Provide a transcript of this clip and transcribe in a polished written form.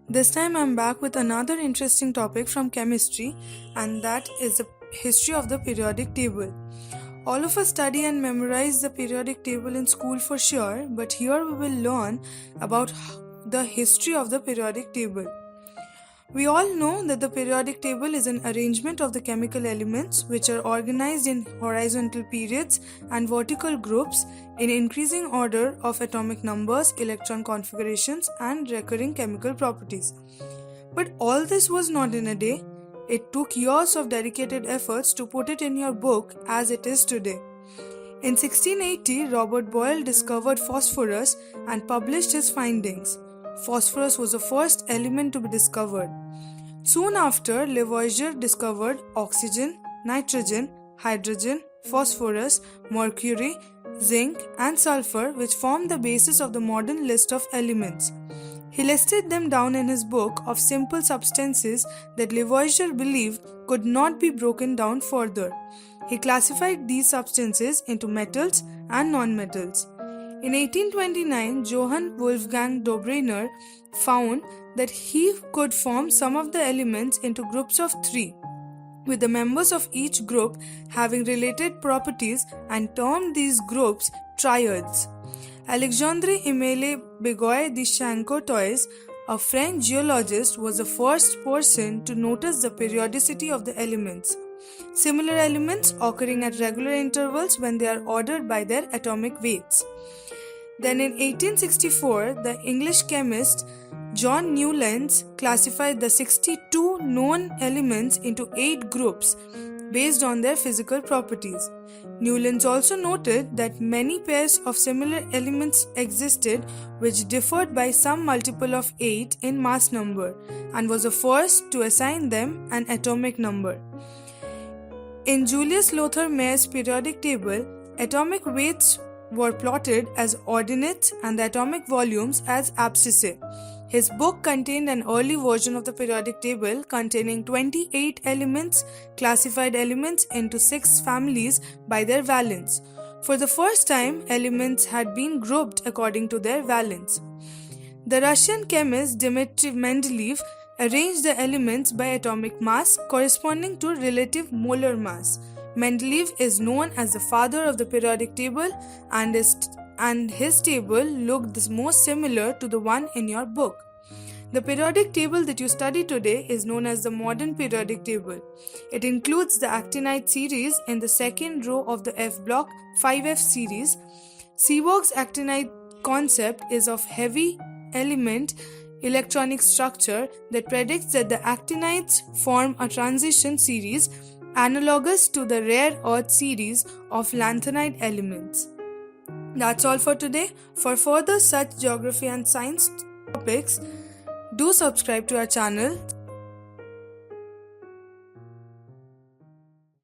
This time I'm back with another interesting topic from chemistry, and that is the history of the periodic table. All of us study and memorize the periodic table in school for sure, but here we will learn about the history of the periodic table. We all know that the periodic table is an arrangement of the chemical elements which are organized in horizontal periods and vertical groups in increasing order of atomic numbers, electron configurations, and recurring chemical properties. But all this was not in a day. It took years of dedicated efforts to put it in your book as it is today. In 1680, Robert Boyle discovered phosphorus and published his findings. Phosphorus was the first element to be discovered. Soon after, Lavoisier discovered oxygen, nitrogen, hydrogen, phosphorus, mercury, zinc, and sulfur, which formed the basis of the modern list of elements. He listed them down in his book of simple substances that Lavoisier believed could not be broken down further. He classified these substances into metals and nonmetals. In 1829, Johann Wolfgang Dobryner found that he could form some of the elements into groups of three, with the members of each group having related properties, and termed these groups triads. Alexandre Emile Begoy de Chancotois, a French geologist, was the first person to notice the periodicity of the elements. Similar elements occurring at regular intervals when they are ordered by their atomic weights. Then in 1864, the English chemist John Newlands classified the 62 known elements into 8 groups based on their physical properties. Newlands also noted that many pairs of similar elements existed which differed by some multiple of 8 in mass number, and was the first to assign them an atomic number. In Julius Lothar Mayer's periodic table, atomic weights were plotted as ordinates and the atomic volumes as abscissae. His book contained an early version of the periodic table containing 28 elements, classified elements into 6 families by their valence. For the first time, elements had been grouped according to their valence. The Russian chemist Dmitri Mendeleev arranged the elements by atomic mass corresponding to relative molar mass. Mendeleev is known as the father of the periodic table, and his table looked the most similar to the one in your book. The periodic table that you study today is known as the modern periodic table. It includes the actinide series in the second row of the F block 5F series. Seeberg's actinide concept is of heavy element electronic structure that predicts that the actinides form a transition series analogous to the rare earth series of lanthanide elements. That's all for today. For further such geography and science topics, do subscribe to our channel.